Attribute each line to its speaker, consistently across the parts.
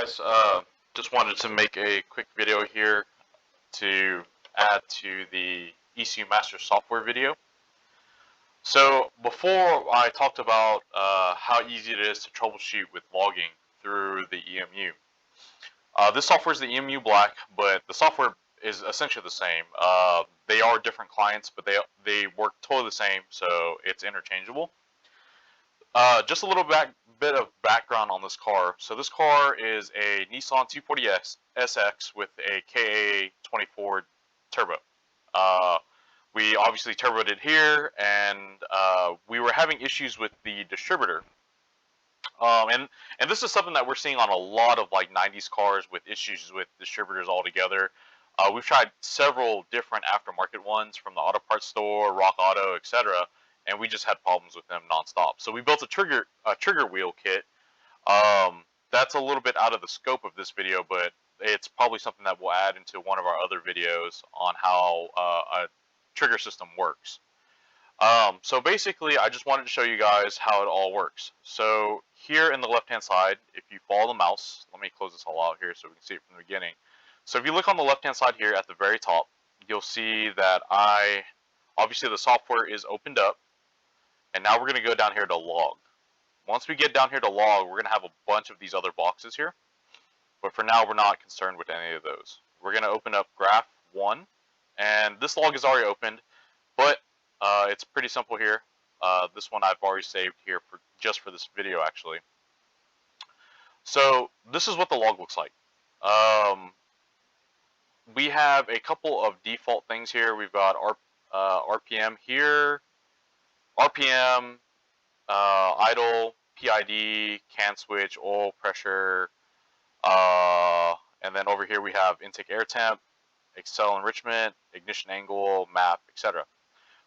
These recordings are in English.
Speaker 1: guys, just wanted to make a quick video here to add to the ECUMasters software video. So before I talked about how easy it is to troubleshoot with logging through the EMU. This software is the EMU Black, but the software is essentially the same. They are different clients, but they work totally the same, so it's interchangeable. Just a little bit of background on this car. So this car is a Nissan 240 SX with a KA24 turbo. We obviously turboed it here, and we were having issues with the distributor. And this is something that we're seeing on a lot of like 90s cars with issues with distributors altogether. We've tried several different aftermarket ones from the auto parts store, Rock Auto, etc., and we just had problems with them nonstop. So we built a trigger wheel kit. That's a little bit out of the scope of this video, but it's probably something that we'll add into one of our other videos on how a trigger system works. So basically, I just wanted to show you guys how it all works. So here in the left-hand side, if you follow the mouse, let me close this all out here so we can see it from the beginning. So if you look on the left-hand side here at the very top, you'll see that obviously the software is opened up, and now we're going to go down here to log. Once we get down here to log, we're going to have a bunch of these other boxes here, but for now we're not concerned with any of those. We're going to open up graph 1, and this log is already opened, but it's pretty simple here. This one I've already saved here just for this video actually. So this is what the log looks like. We have a couple of default things here. We've got RPM here, RPM, idle, PID, can switch, oil pressure, and then over here we have intake air temp, Excel enrichment, ignition angle, map, etc.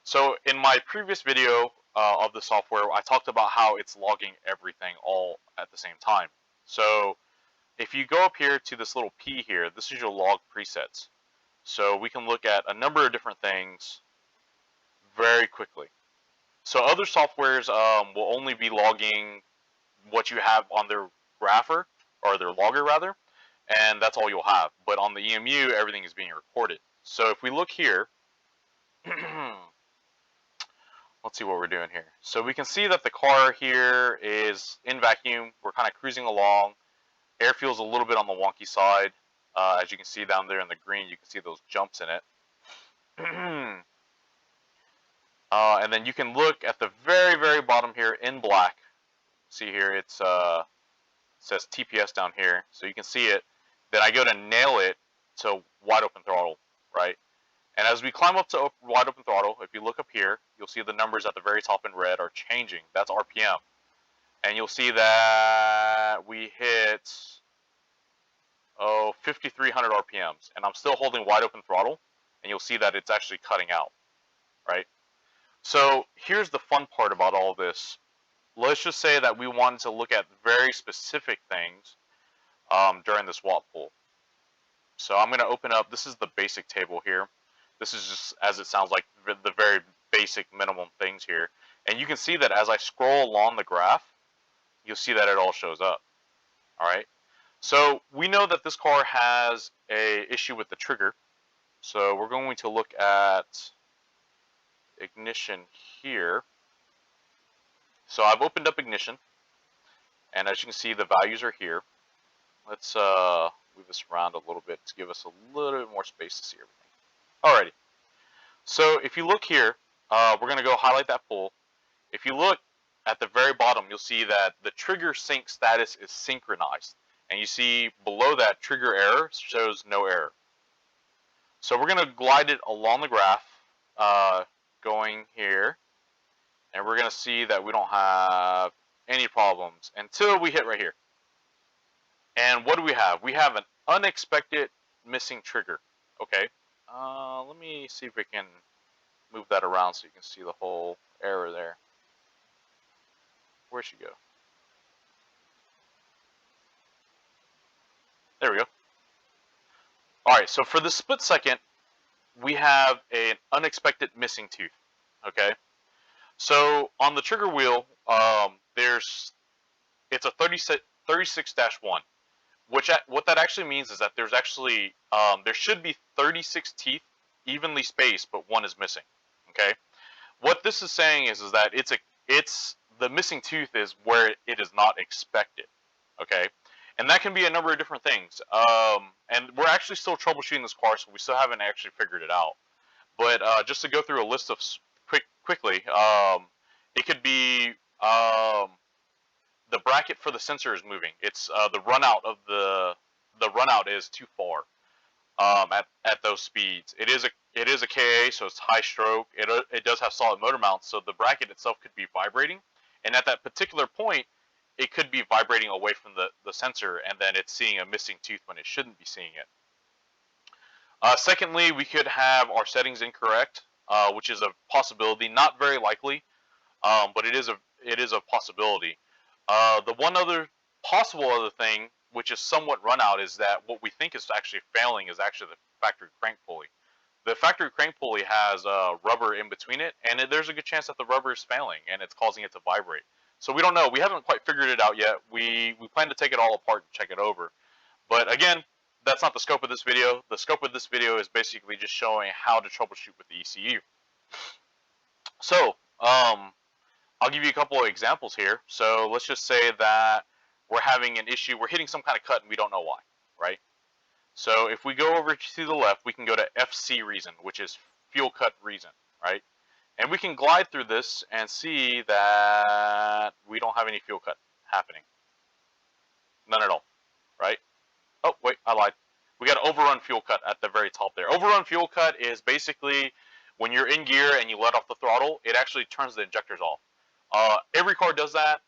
Speaker 1: So in my previous video of the software, I talked about how it's logging everything all at the same time. So if you go up here to this little P here, this is your log presets. So we can look at a number of different things very quickly. So other softwares will only be logging what you have on their grapher, or their logger rather, and that's all you'll have. But on the EMU, everything is being recorded. So if we look here, let's see what we're doing here. So we can see that the car here is in vacuum. We're kind of cruising along. Air feels a little bit on the wonky side. As you can see down there in the green, you can see those jumps in it. And then you can look at the very, very bottom here in black. See here, it says TPS down here. So you can see it. Then I go to nail it to wide open throttle, right? And as we climb up to wide open throttle, if you look up here, you'll see the numbers at the very top in red are changing. That's RPM. And you'll see that we hit 5,300 RPMs, and I'm still holding wide open throttle, and you'll see that it's actually cutting out, right? So here's the fun part about all this. Let's just say that we wanted to look at very specific things during this watt pull. So I'm going to open up, this is the basic table here. This is just, as it sounds like, the very basic minimum things here. And you can see that as I scroll along the graph, you'll see that it all shows up. All right. So we know that this car has an issue with the trigger. So we're going to look at ignition here. So I've opened up ignition, and as you can see, the values are here. Let's move this around a little bit to give us a little bit more space to see everything. Alrighty. So if you look here, we're going to go highlight that pull. If you look at the very bottom, you'll see that the trigger sync status is synchronized. And you see below that, trigger error shows no error. So we're going to glide it along the graph, going here. And we're going to see that we don't have any problems until we hit right here. And what do we have? We have an unexpected missing trigger. Okay. Let me see if we can move that around so you can see the whole error there. Where'd she go? There we go. Alright, so for the split second, we have an unexpected missing tooth. Okay. So on the trigger wheel, it's a 36-1. what that actually means is that there's actually there should be 36 teeth evenly spaced, but one is missing. Okay, what this is saying is that it's the missing tooth is where it is not expected. Okay, and that can be a number of different things. And we're actually still troubleshooting this car, so we still haven't actually figured it out. But just to go through a list of quickly, it could be the bracket for the sensor is moving. It's the runout is too far at those speeds. It is a KA, so it's high stroke. It does have solid motor mounts, so the bracket itself could be vibrating, and at that particular point, it could be vibrating away from the sensor, and then it's seeing a missing tooth when it shouldn't be seeing it. Secondly, we could have our settings incorrect, which is a possibility, not very likely, but it is a possibility. The one other possible other thing, which is somewhat run out, is that what we think is actually failing is actually the factory crank pulley. The factory crank pulley has rubber in between it, and there's a good chance that the rubber is failing and it's causing it to vibrate. So we don't know. We haven't quite figured it out yet. We plan to take it all apart and check it over. But again, that's not the scope of this video. The scope of this video is basically just showing how to troubleshoot with the ECU. So, I'll give you a couple of examples here. So let's just say that we're having an issue, we're hitting some kind of cut and we don't know why, right? So if we go over to the left, we can go to FC reason, which is fuel cut reason, right? And we can glide through this and see that we don't have any fuel cut happening. None at all, right? Oh, wait, I lied. We got overrun fuel cut at the very top there. Overrun fuel cut is basically when you're in gear and you let off the throttle, it actually turns the injectors off. Every car does that.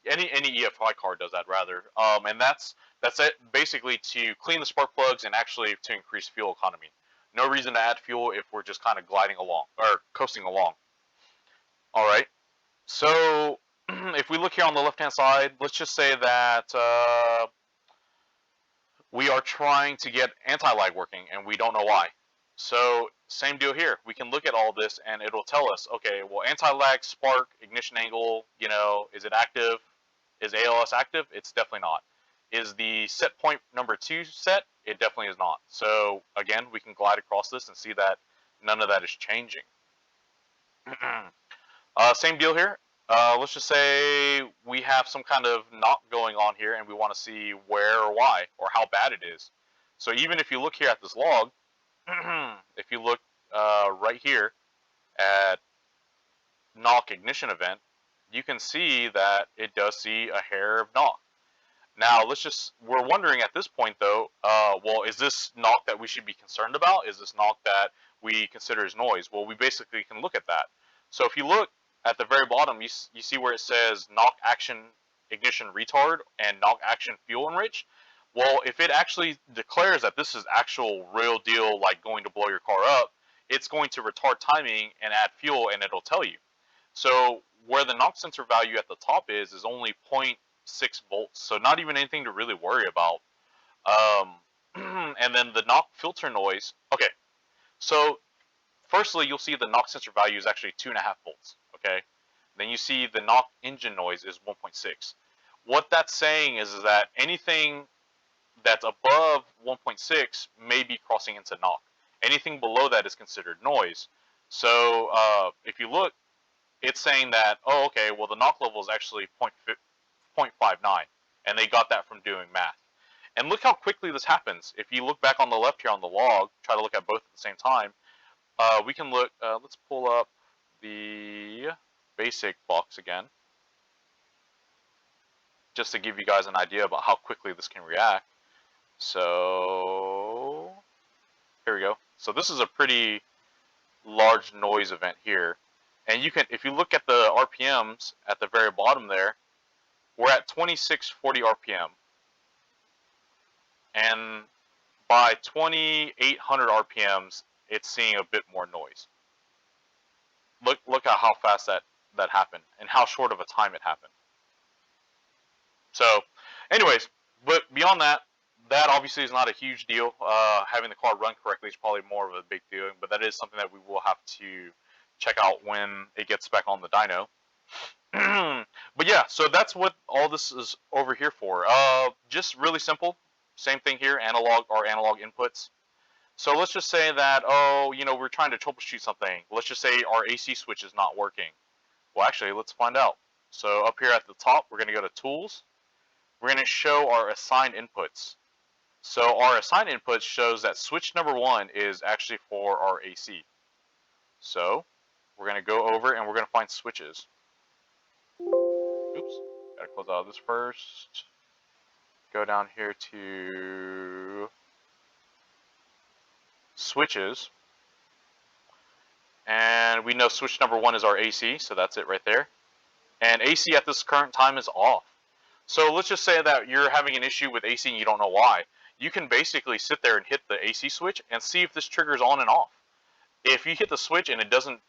Speaker 1: Any EFI car does that, rather. And that's it, basically to clean the spark plugs and actually to increase fuel economy. No reason to add fuel if we're just kind of gliding along or coasting along. All right. So if we look here on the left-hand side, let's just say that we are trying to get anti-lag working and we don't know why. So same deal here. We can look at all this and it'll tell us, okay, well, anti-lag, spark, ignition angle, you know, is it active? Is ALS active? It's definitely not. Is the set point number 2 set? It definitely is not. So again, we can glide across this and see that none of that is changing. Same deal here. Let's just say we have some kind of knock going on here and we want to see where or why or how bad it is. So even if you look here at this log, if you look right here at knock ignition event, you can see that it does see a hair of knock. Now we're wondering at this point though, well, is this knock that we should be concerned about? Is this knock that we consider as noise? Well, we basically can look at that. So if you look at the very bottom, you see where it says knock action ignition retard and knock action fuel enrich. Well, if it actually declares that this is actual real deal, like going to blow your car up, it's going to retard timing and add fuel, and it'll tell you. So where the knock sensor value at the top is only 0.6 volts, so not even anything to really worry about. And then the knock filter noise. Okay, so firstly, you'll see the knock sensor value is actually 2.5 volts. Okay, then you see the knock engine noise is 1.6. What that's saying is that anything that's above 1.6 may be crossing into knock. Anything below that is considered noise. So if you look, it's saying that, oh, okay, well, the knock level is actually 0.59, and they got that from doing math. And look how quickly this happens. If you look back on the left here on the log, try to look at both at the same time, we can look, let's pull up the basic box again, just to give you guys an idea about how quickly this can react. So here we go. So this is a pretty large noise event here. And you can, if you look at the RPMs at the very bottom there, we're at 2640 RPM. And by 2800 RPMs, it's seeing a bit more noise. Look at how fast that happened and how short of a time it happened. So anyways, but beyond that, that obviously is not a huge deal. Having the car run correctly is probably more of a big deal, but that is something that we will have to check out when it gets back on the dyno. But yeah, so that's what all this is over here for. Just really simple. Same thing here, analog or analog inputs. So let's just say that, oh, we're trying to troubleshoot something. Let's just say our AC switch is not working. Well, actually, let's find out. So up here at the top, we're going to go to Tools. We're going to show our assigned inputs. So our assigned inputs shows that switch number 1 is actually for our AC. So we're going to go over and we're going to find switches. Oops, got to close out of this first. Go down here to switches. And we know switch number 1 is our AC, so that's it right there. And AC at this current time is off. So let's just say that you're having an issue with AC and you don't know why. You can basically sit there and hit the AC switch and see if this triggers on and off. If you hit the switch and it doesn't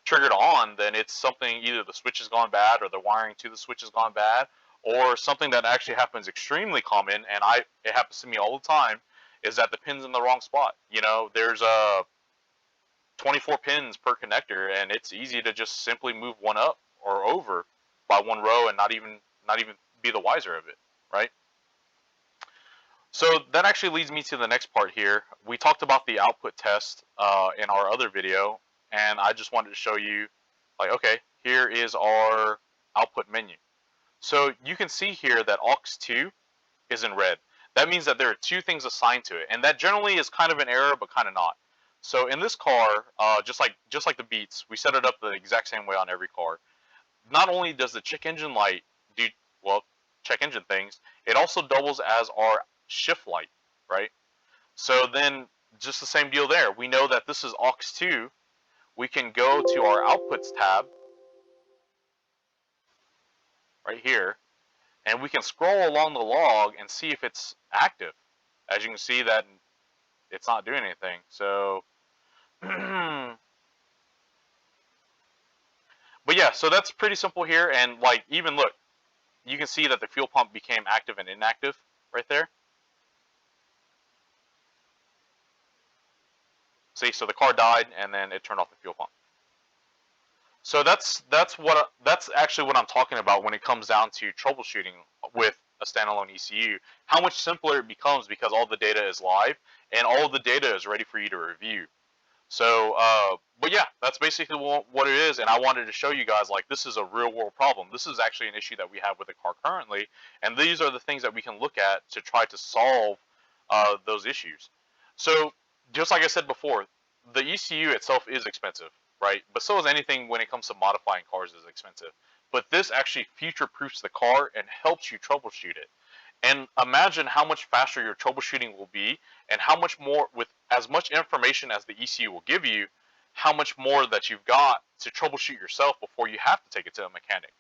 Speaker 1: trigger it on, then it's something, either the switch has gone bad or the wiring to the switch has gone bad, or something that actually happens extremely common, and it happens to me all the time, is that the pin's in the wrong spot. There's 24 pins per connector, and it's easy to just simply move one up or over by one row and not even be the wiser of it, right? So that actually leads me to the next part here. We talked about the output test in our other video, and I just wanted to show you, like, okay, here is our output menu. So you can see here that aux2 is in red. That means that there are 2 things assigned to it, and that generally is kind of an error, but kind of not. So in this car, just like the Beats, we set it up the exact same way on every car. Not only does the check engine light do, well, check engine things, it also doubles as our shift light, right? So then, just the same deal there. We know that this is aux2. We can go to our outputs tab right here, and we can scroll along the log and see if it's active. As you can see that it's not doing anything. So, but yeah, so that's pretty simple here. And like, even look, you can see that the fuel pump became active and inactive right there. See, so the car died and then it turned off the fuel pump. So that's actually what I'm talking about when it comes down to troubleshooting with a standalone ECU. How much simpler it becomes because all the data is live and all the data is ready for you to review. So, but yeah, that's basically what it is. And I wanted to show you guys, like, this is a real world problem. This is actually an issue that we have with the car currently. And these are the things that we can look at to try to solve those issues. So, just like I said before, the ECU itself is expensive, right? But so is anything when it comes to modifying cars is expensive. But this actually future-proofs the car and helps you troubleshoot it. And imagine how much faster your troubleshooting will be, and how much more, with as much information as the ECU will give you, how much more that you've got to troubleshoot yourself before you have to take it to a mechanic,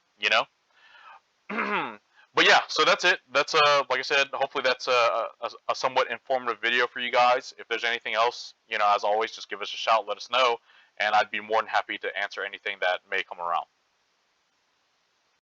Speaker 1: But yeah, so that's it. That's like I said, hopefully that's a somewhat informative video for you guys. If there's anything else, as always, just give us a shout, let us know, and I'd be more than happy to answer anything that may come around.